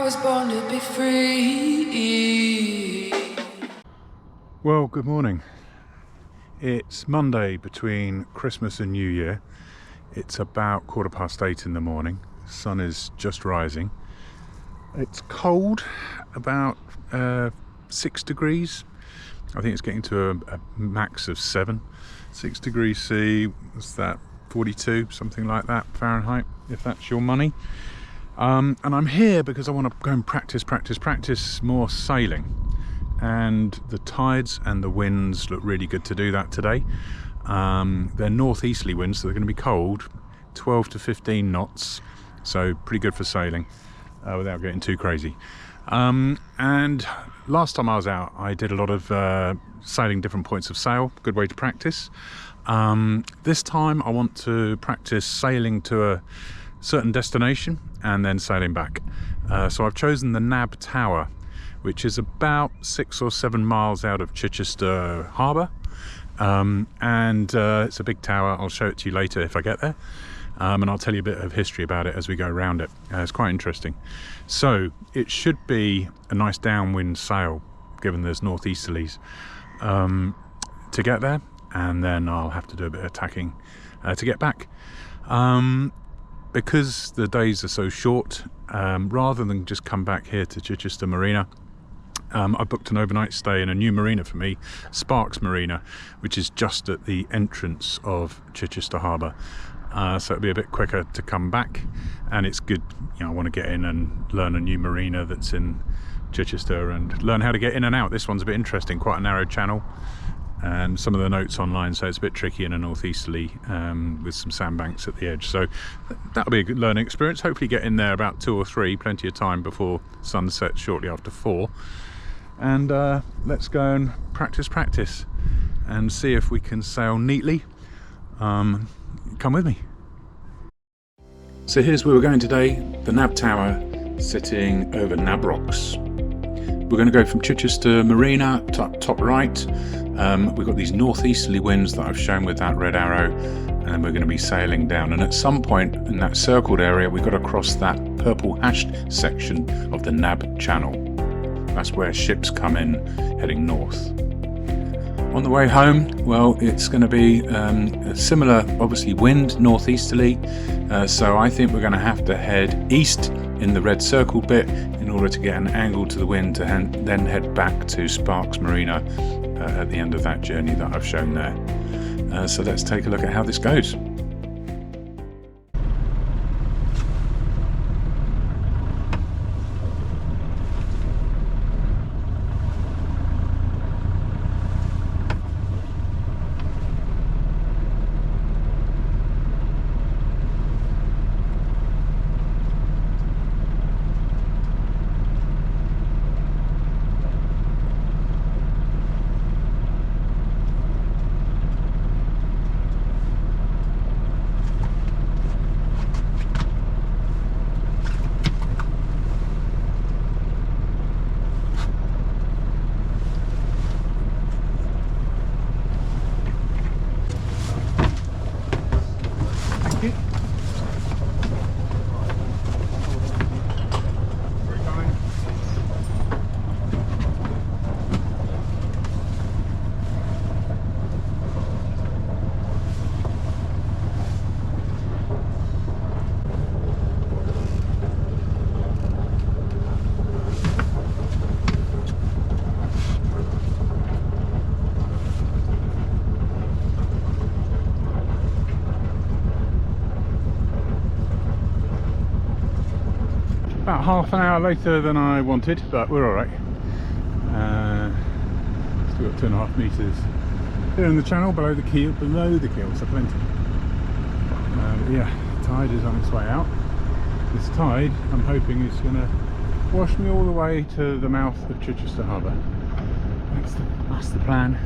was born to be free. Well, good morning. It's Monday between Christmas and New Year. It's about 8:15 in the morning. The sun is just rising. It's cold, about 6 degrees. I think it's getting to a max of 7. 6 degrees C, what's that, 42, something like that, Fahrenheit, if that's your money. And I'm here because I want to go and practice more sailing. And the tides and the winds look really good to do that today. They're northeasterly winds, so they're going to be cold, 12 to 15 knots, so pretty good for sailing without getting too crazy. And last time I was out, I did a lot of sailing different points of sail, good way to practice. This time I want to practice sailing to a certain destination and then sailing back. So I've chosen the Nab Tower, which is about 6 or 7 miles out of Chichester Harbour. It's a big tower. I'll show it to you later if I get there. And I'll tell you a bit of history about it as we go around it. It's quite interesting. So it should be a nice downwind sail, given there's northeasterlies, to get there, and then I'll have to do a bit of tacking to get back. Because the days are so short, rather than just come back here to Sparkes Marina, I booked an overnight stay in a new marina for me, Sparkes Marina, which is just at the entrance of Chichester Harbour. So it'll be a bit quicker to come back, and it's good, I want to get in and learn a new marina that's in Chichester and learn how to get in and out. This one's a bit interesting, quite a narrow channel, and some of the notes online say it's a bit tricky in a northeasterly with some sandbanks at the edge. So that'll be a good learning experience. Hopefully get in there about 2 or 3, plenty of time before sunset shortly after 4. And let's go and practice and see if we can sail neatly. Come with me. So here's where we're going today, the Nab Tower, sitting over Nab Rocks. We're going to go from Chichester Marina top right. We've got these northeasterly winds that I've shown with that red arrow, and we're going to be sailing down, and at some point in that circled area we've got to cross that purple hashed section of the Nab Channel. That's where ships come in heading north. On the way home, well, it's going to be a similar, obviously, wind, northeasterly, so I think we're going to have to head east in the red circle bit in order to get an angle to the wind to then head back to Sparkes Marina at the end of that journey that I've shown there. So let's take a look at how this goes. About half an hour later than I wanted, but we're alright. Still got 2.5 metres here in the channel, below the keel, so plenty. Yeah, tide is on its way out. This tide, I'm hoping, is going to wash me all the way to the mouth of Chichester Harbour. That's the plan.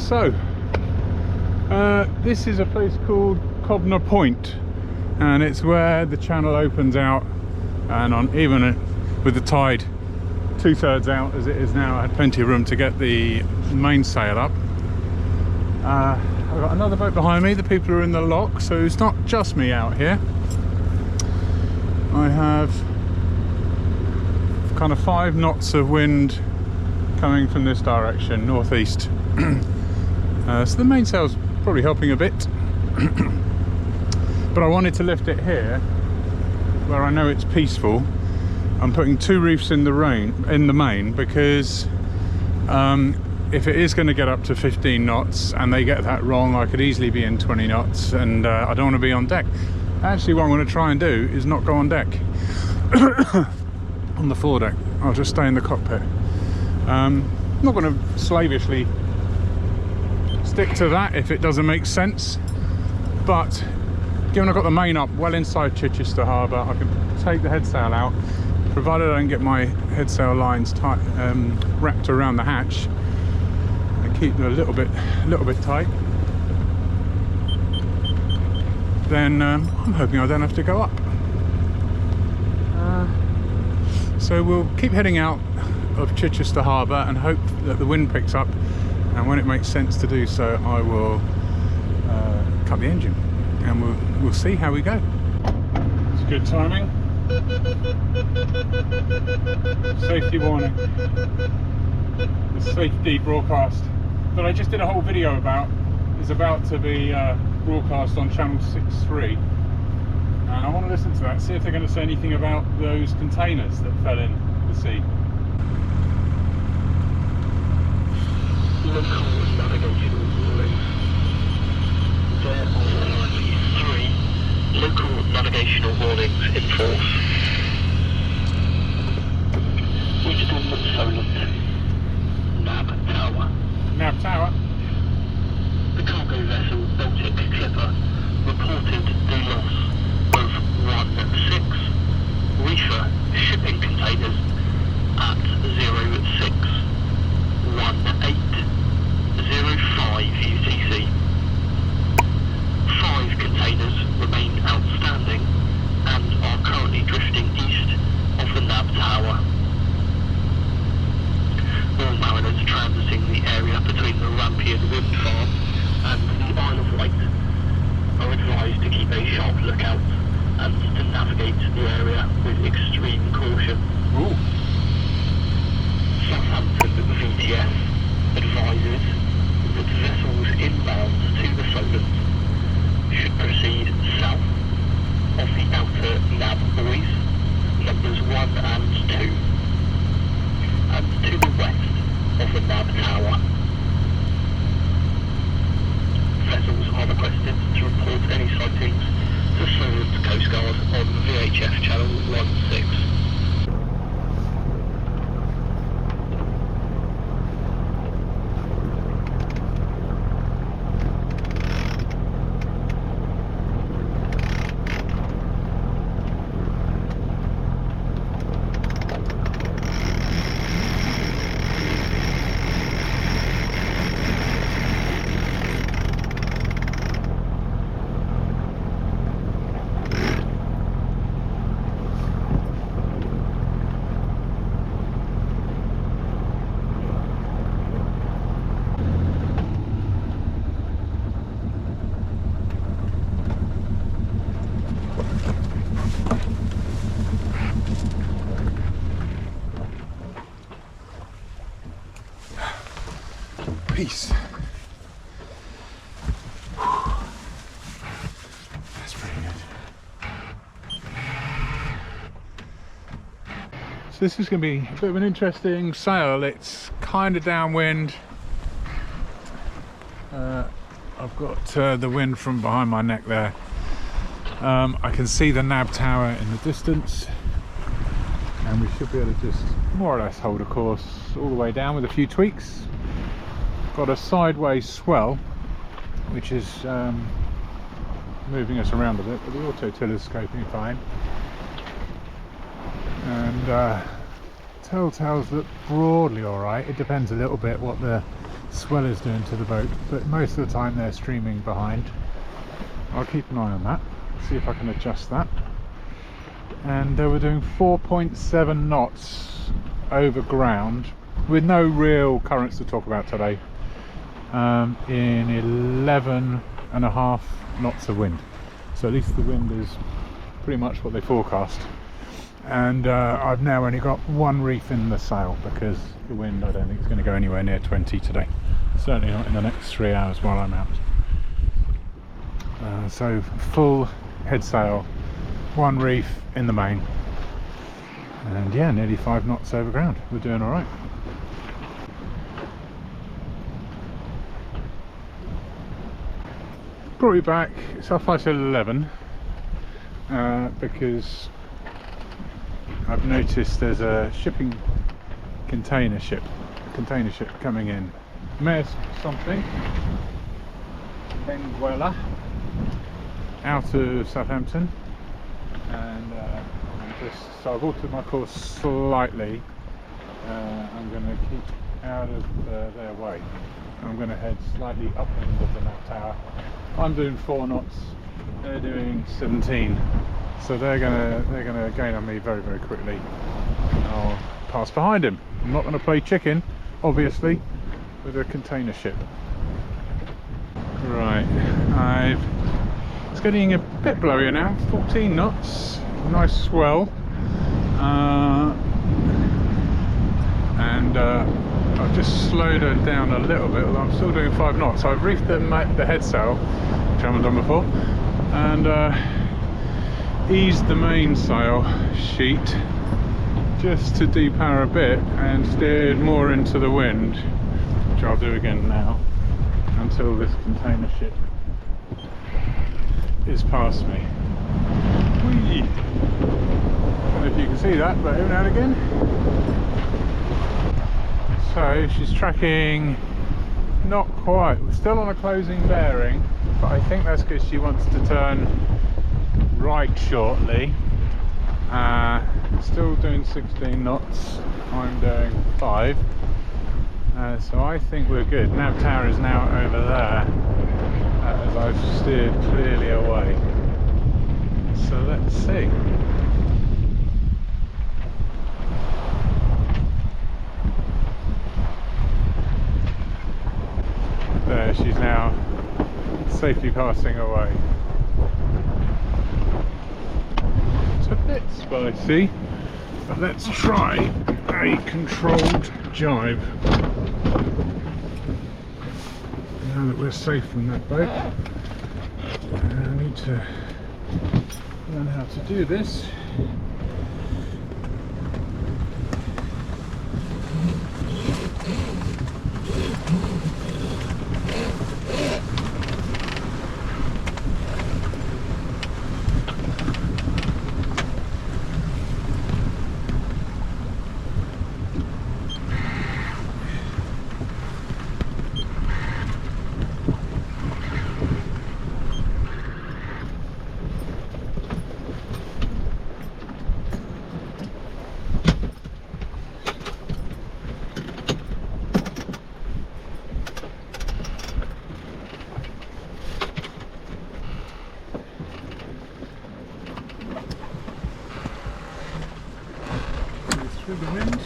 So this is a place called Cobner Point, and it's where the channel opens out, and on even with the tide 2/3 out as it is now, I had plenty of room to get the mainsail up. I've got another boat behind me. The people are in the lock, so it's not just me out here. I have kind of 5 knots of wind coming from this direction, northeast. So the mainsail's probably helping a bit. But I wanted to lift it here where I know it's peaceful. I'm putting 2 reefs in the main because if it is going to get up to 15 knots and they get that wrong, I could easily be in 20 knots, and I don't want to be on deck. Actually, what I'm going to try and do is not go on deck. On the foredeck, I'll just stay in the cockpit. I'm not going to slavishly stick to that if it doesn't make sense, but given I've got the main up well inside Chichester Harbour, I can take the headsail out, provided I don't get my headsail lines tight, wrapped around the hatch, and keep them a little bit tight. Then I'm hoping I don't have to go up. So we'll keep heading out of Chichester Harbour and hope that the wind picks up, and when it makes sense to do so, I will cut the engine, and we'll see how we go. It's good timing. Safety warning. The safety broadcast that I just did a whole video about is about to be broadcast on channel 63, and I want to listen to that, see if they're going to say anything about those containers that fell in the sea. Local navigational warnings. There are currently 3 local navigational warnings in force. Wisdom Solent, Nab Tower. Nab Tower? The cargo vessel Baltic Clipper reported the loss of 16 reefer shipping containers at 061805 UTC. 5 containers remain outstanding and are currently drifting east of the Nab Tower. All mariners transiting the area between the Rampion Wind Farm and the Isle of Wight are advised to keep a sharp lookout and to navigate the area with extreme caution. Ooh. Southampton VTF advises that vessels inbound to the Solent should proceed south of the outer Nab buoys, numbers 1 and 2, and to the west of the Nab Tower. Vessels are requested to report any sightings to Solent Coast Guard on VHF channel 16. Peace. That's pretty good. So this is going to be a bit of an interesting sail. It's kind of downwind. I've got the wind from behind my neck there. I can see the Nab Tower in the distance, and we should be able to just more or less hold a course all the way down with a few tweaks. Got a sideways swell which is moving us around a bit, but the auto tiller's scoping fine, and telltales look broadly alright. It depends a little bit what the swell is doing to the boat, but most of the time they're streaming behind. I'll keep an eye on that, see if I can adjust that. And we're doing 4.7 knots over ground with no real currents to talk about today, in 11.5 knots of wind. So at least the wind is pretty much what they forecast. And I've now only got one reef in the sail because the wind, I don't think, is going to go anywhere near 20 today. Certainly not in the next 3 hours while I'm out. So full head sail, one reef in the main, and yeah, nearly 5 knots over ground. We're doing all right. Brought you back. It's 11:30 because I've noticed there's a container ship coming in. Maersk something, Benguela, out of Southampton, and so I've altered my course slightly. I'm going to keep out of their way. I'm going to head slightly upwind of the Nab Tower. I'm doing 4 knots. They're doing 17, so they're gonna gain on me very, very quickly. I'll pass behind him. I'm not going to play chicken, obviously, with a container ship. Right, it's getting a bit blowier now. 14 knots, nice swell, and I've just slowed her down a little bit, although I'm still doing 5 knots. So I've reefed the headsail, which I haven't done before, and eased the mainsail sheet just to depower a bit and steered more into the wind, which I'll do again now until this container ship is past me. Whee! I don't know if you can see that, but every now and again. So she's tracking, not quite, we're still on a closing bearing, but I think that's because she wants to turn right shortly. Still doing 16 knots, I'm doing 5, so I think we're good. Nab Tower is now over there, as I've steered clearly away, so let's see. There, she's now safely passing away. It's a bit spicy, but let's try a controlled jibe. Now that we're safe from that boat, I need to learn how to do this. Through the wind.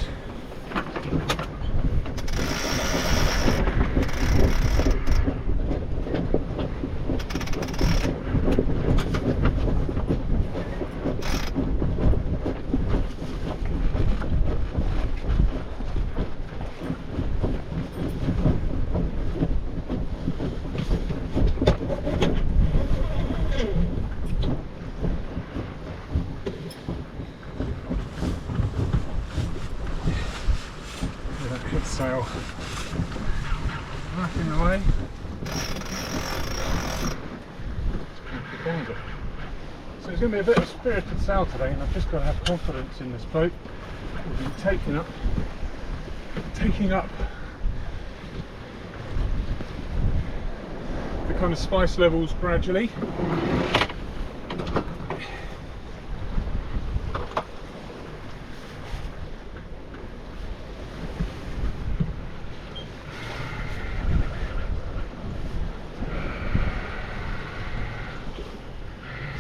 Headsail racking away. So it's going to be a bit of a spirited sail today, and I've just got to have confidence in this boat. We'll be taking up the kind of spice levels gradually.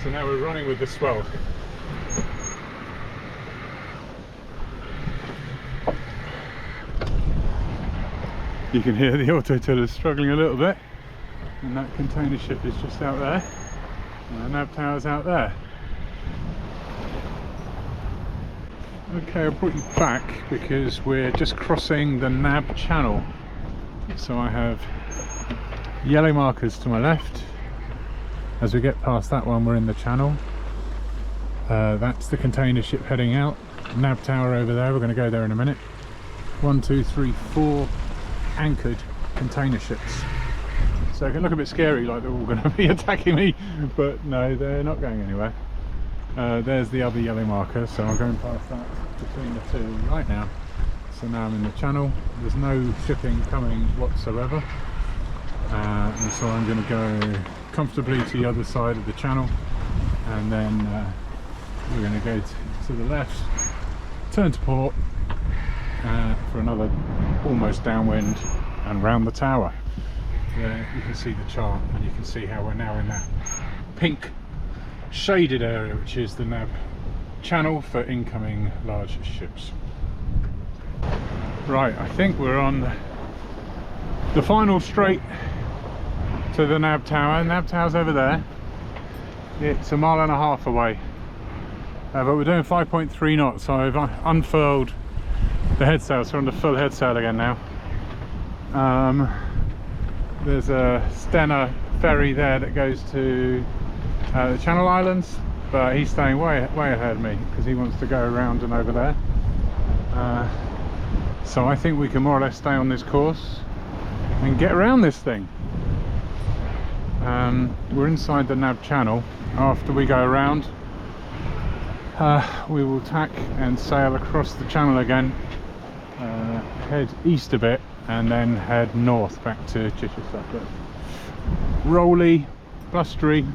So now we're running with the swell. You can hear the auto tiller struggling a little bit, and that container ship is just out there, and the Nab Tower's out there. Okay, I brought you back because we're just crossing the Nab Channel. So I have yellow markers to my left. As we get past that one, we're in the channel. That's the container ship heading out. Nab Tower over there, we're going to go there in a minute. 1, 2, 3, 4 anchored container ships. So it can look a bit scary, like they're all going to be attacking me, but no, they're not going anywhere. There's the other yellow marker, so I'm going past that between the two right now. So now I'm in the channel, there's no shipping coming whatsoever, and so I'm going to go comfortably to the other side of the channel, and then we're going to go to the left, turn to port for another almost downwind and round the tower. There you can see the chart, and you can see how we're now in that pink shaded area, which is the Nab Channel for incoming large ships. Right, I think we're on the final straight to the Nab Tower. Nab Tower's over there. It's 1.5 miles away, but we're doing 5.3 knots, so I've unfurled the headsail, so we're on the full headsail again now. There's a Stena ferry there that goes to the Channel Islands, but he's staying way ahead of me because he wants to go around and over there. So I think we can more or less stay on this course and get around this thing. We're inside the Nab Channel. After we go around, we will tack and sail across the channel again, head east a bit, and then head north back to Chichester. Rolly, blustery,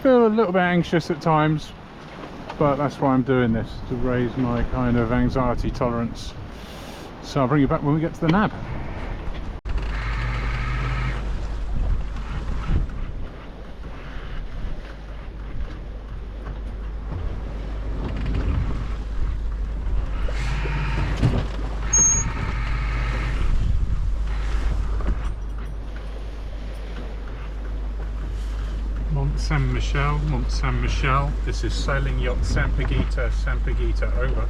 feel a little bit anxious at times, but that's why I'm doing this, to raise my kind of anxiety tolerance. So I'll bring you back when we get to the Nab. Mont Saint Michel. This is sailing yacht Sampaguita, over.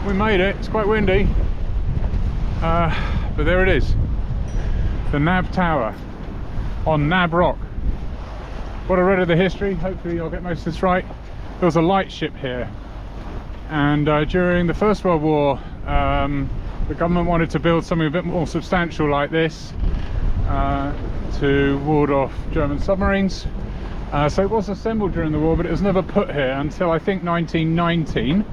we made it. It's quite windy, but there it is, the Nab Tower on Nab Rock. What I read of the history, hopefully I'll get most of this right, there was a lightship here, and during the First World War the government wanted to build something a bit more substantial like this to ward off German submarines. So it was assembled during the war, but it was never put here until I think 1919.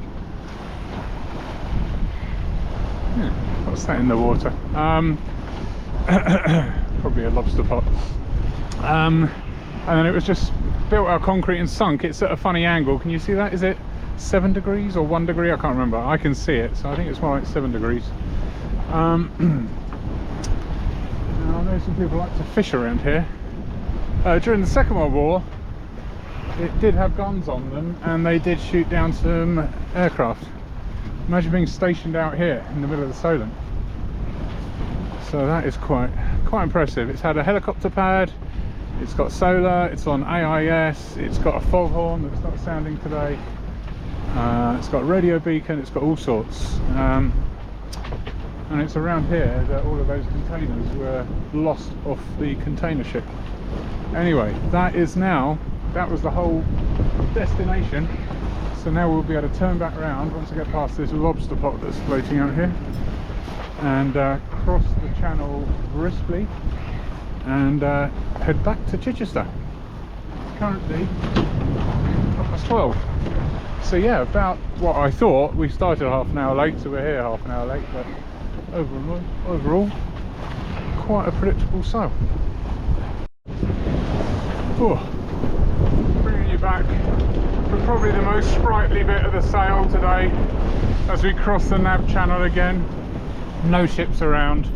What's that in the water? Probably a lobster pot. And then it was just built out of concrete and sunk. It's at a funny angle. Can you see that? Is it 7 degrees or 1 degree? I can't remember. I can see it, so I think it's more like 7 degrees. I know some people like to fish around here. During the Second World War, it did have guns on them, and they did shoot down some aircraft. Imagine being stationed out here in the middle of the Solent. So that is quite impressive. It's had a helicopter pad, it's got solar, it's on AIS, it's got a foghorn that's not sounding today, it's got a radio beacon, it's got all sorts. And it's around here that all of those containers were lost off the container ship. Anyway, that was the whole destination. So now we'll be able to turn back around once I get past this lobster pot that's floating out here, and cross the channel briskly and head back to Chichester. It's currently 12:30. So yeah, about what I thought. We started half an hour late, so we're here half an hour late, but overall quite a predictable sail. Oh, bringing you back for probably the most sprightly bit of the sail today as we cross the Nab Channel again. No ships around,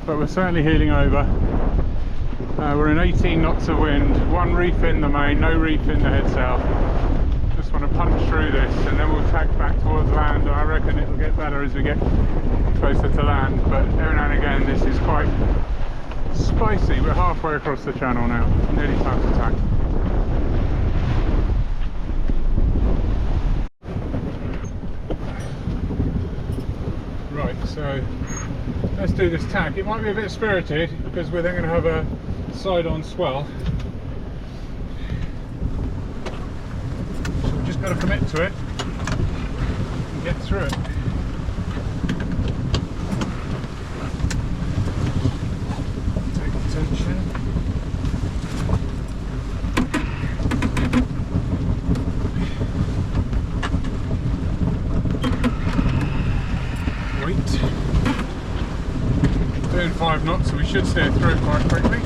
but we're certainly heeling over. We're in 18 knots of wind, 1 reef in the main, no reef in the headsail. Just want to punch through this and then we'll tack back towards land, and I reckon it'll get better as we get closer to land, but every now and again this is quite spicy. We're halfway across the channel now, nearly time to tack. Right, so let's do this tack. It might be a bit spirited because we're then going to have a side-on swell. So we've just got to commit to it and get through it. Take the tension. Doing 5 knots, so we should steer through it quite quickly.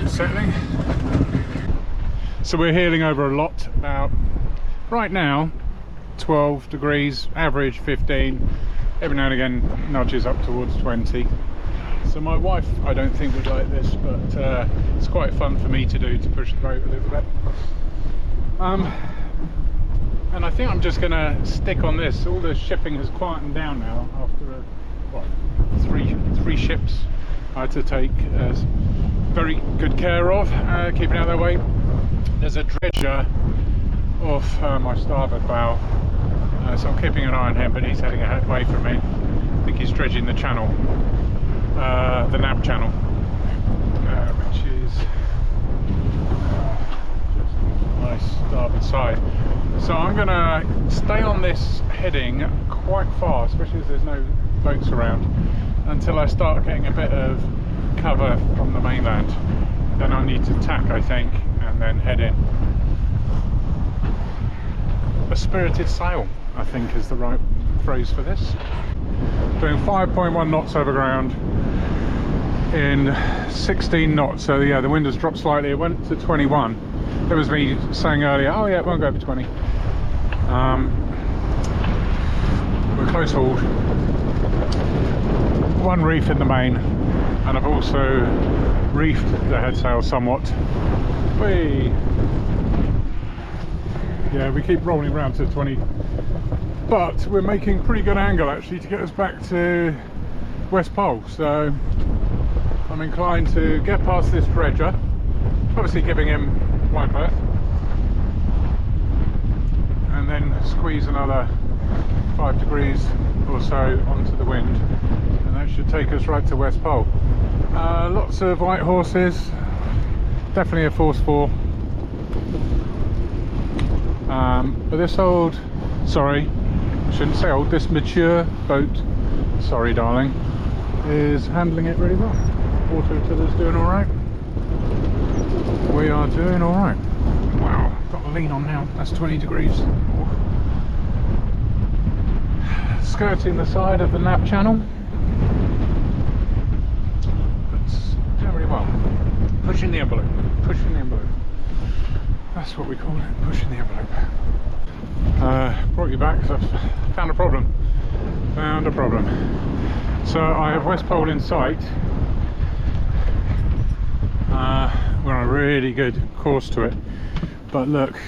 Settling. So we're heeling over a lot, about right now 12 degrees, average 15, every now and again nudges up towards 20. So my wife I don't think would like this, but it's quite fun for me to do, to push the boat a little bit. And I think I'm just going to stick on this. All the shipping has quietened down now after three ships I had to take very good care of, keeping out of their way. There's a dredger off my starboard bow, so I'm keeping an eye on him, but he's heading away from me. I think he's dredging the channel, the Nab Channel, which is just my starboard side. So I'm going to stay on this heading quite far, especially as there's no boats around, until I start getting a bit of cover from the mainland. Then I need to tack, I think, and then head in. A spirited sail, I think, is the right phrase for this. Doing 5.1 knots over ground in 16 knots. So yeah, the wind has dropped slightly. It went to 21. It was me saying earlier, oh yeah, it won't go over 20. We're close hauled. one reef in the main, and I've also reefed the headsail somewhat. Whee! Yeah, we keep rolling around to 20, but we're making pretty good angle actually to get us back to West Pole, so I'm inclined to get past this dredger, obviously giving him wide berth, and then squeeze another 5 degrees or so onto the wind, and that should take us right to West Pole. Lots of white horses, definitely a force 4. But this old, sorry, I shouldn't say old, this mature boat, sorry darling, is handling it really well. Water tiller's doing alright. We are doing alright. Wow, got a lean on now, that's 20 degrees. Skirting the side of the Nab Channel. But doing really well. Pushing the envelope, pushing the envelope. That's what we call it, pushing the envelope. Brought you back because I've found a problem. Found a problem. So I have West Pole in sight. We're on a really good course to it. But look,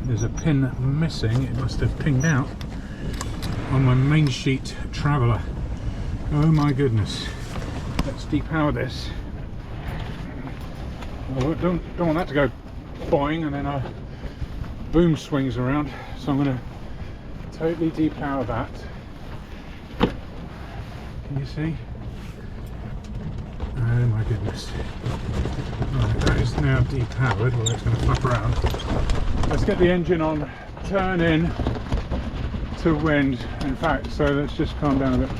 there's a pin missing. It must have pinged out on my main sheet traveller. Oh my goodness. Let's depower this. Oh, don't want that to go boing and then our boom swings around, so I'm going to totally depower that. Can you see? Oh my goodness. Right, that is now depowered, well it's going to flap around. Let's get the engine on, turn in to wind, in fact, so let's just calm down a bit.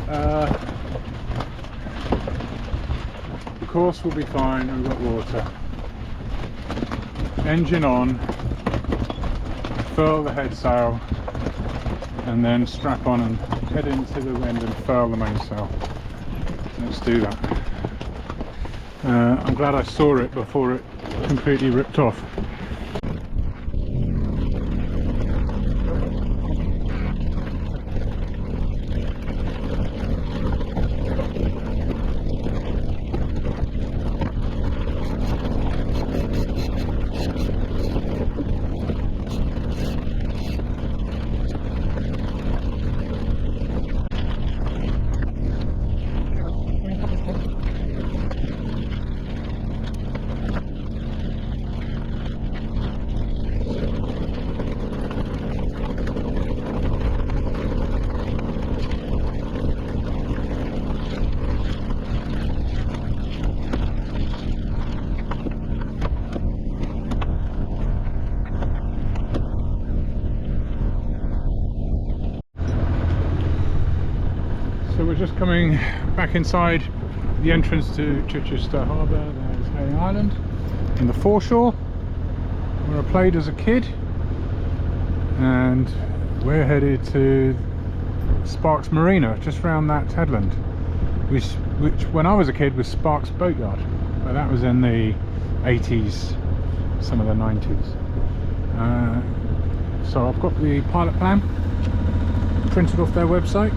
The course will be fine, we've got water. Engine on, furl the headsail, and then strap on and head into the wind and furl the mainsail. Let's do that. I'm glad I saw it before it completely ripped off. So we're just coming back inside the entrance to Chichester Harbour. There's Hay Island and the foreshore where I played as a kid, and we're headed to Sparkes Marina, just round that headland, which when I was a kid was Sparkes Boatyard, but that was in the 80s, some of the 90s. So I've got the pilot plan printed off their website.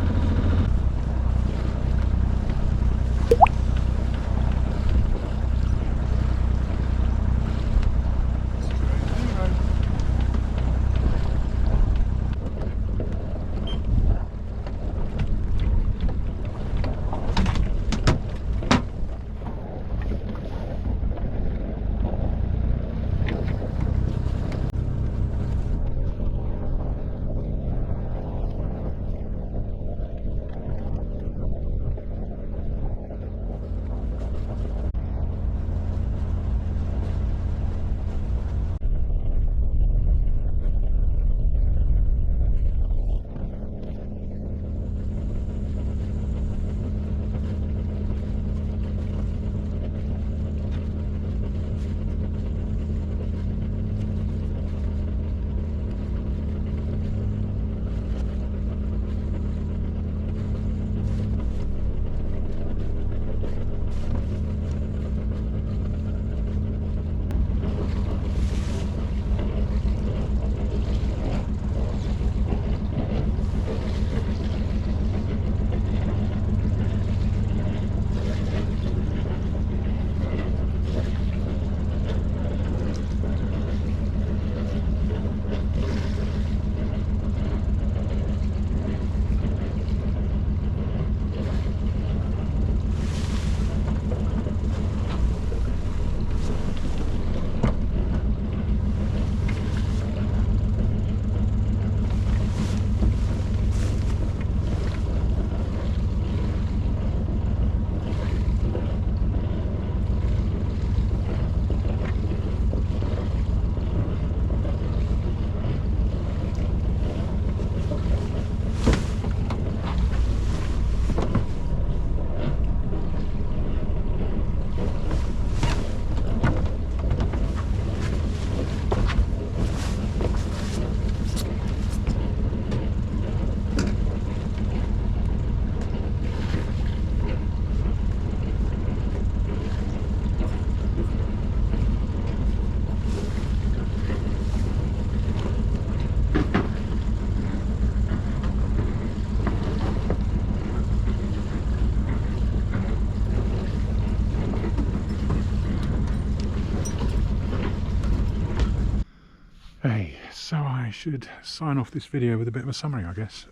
I should sign off this video with a bit of a summary, I guess.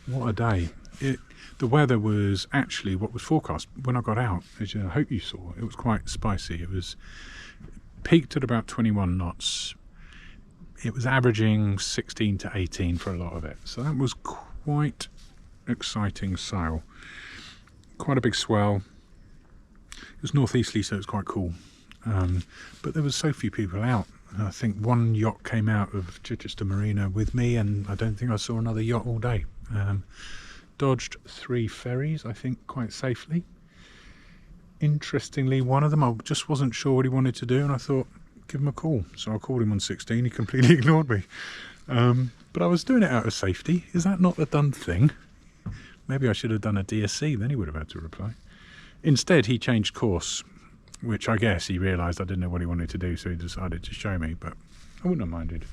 What a day. The weather was actually what was forecast when I got out, as I hope you saw. It was quite spicy. It was peaked at about 21 knots. It was averaging 16 to 18 for a lot of it. So that was quite exciting sail. Quite a big swell. It was northeasterly, so it was quite cool. But there was so few people out. I think one yacht came out of Chichester Marina with me, and I don't think I saw another yacht all day. Dodged 3 ferries, I think, quite safely. Interestingly, one of them, I just wasn't sure what he wanted to do, and I thought, give him a call. So I called him on 16, he completely ignored me. But I was doing it out of safety. Is that not a done thing? Maybe I should have done a DSC, then he would have had to reply. Instead, he changed course, which I guess he realised I didn't know what he wanted to do, so he decided to show me. But I wouldn't have minded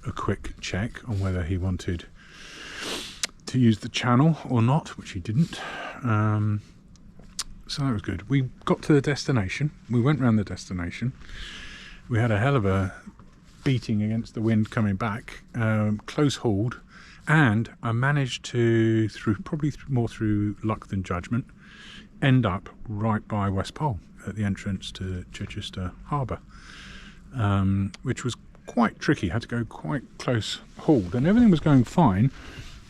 a quick check on whether he wanted to use the channel or not, which he didn't. So that was good. We got to the destination. We went round the destination. We had a hell of a beating against the wind coming back, close hauled, and I managed to, probably more through luck than judgment, end up right by West Pole at the entrance to Chichester Harbour, which was quite tricky. Had to go quite close hauled, and everything was going fine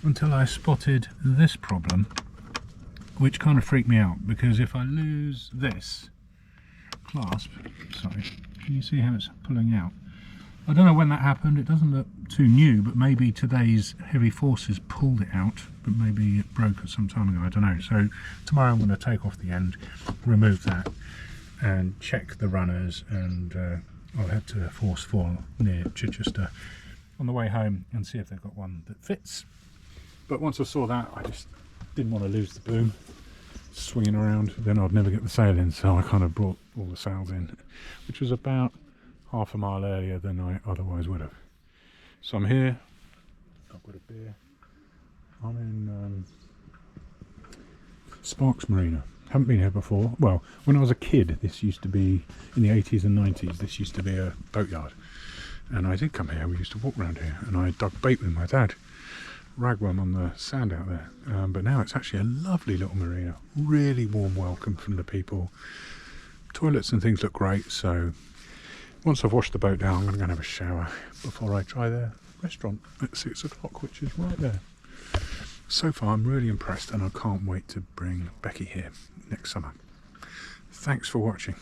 until I spotted this problem, which kind of freaked me out, because if I lose this clasp, sorry, can you see how it's pulling out? I don't know when that happened. It doesn't look too new, but maybe today's heavy forces pulled it out, but maybe it broke some time ago, I don't know. So tomorrow I'm going to take off the end, remove that, and check the runners, and I'll head to Force 4 near Chichester on the way home and see if they've got one that fits. But once I saw that, I just didn't want to lose the boom swinging around, then I'd never get the sail in, so I kind of brought all the sails in, which was about half a mile earlier than I otherwise would have. So I'm here, I've got a beer, I'm in Sparkes Marina. Haven't been here before. Well, when I was a kid, this used to be, in the 80s and 90s, this used to be a boatyard, and I did come here. We used to walk around here, and I dug bait with my dad, ragworm on the sand out there, but now it's actually a lovely little marina. Really warm welcome from the people. Toilets and things look great, so once I've washed the boat down, I'm going to go and have a shower before I try their restaurant at 6 o'clock, which is right there. So far I'm really impressed, and I can't wait to bring Becky here next summer. Thanks for watching.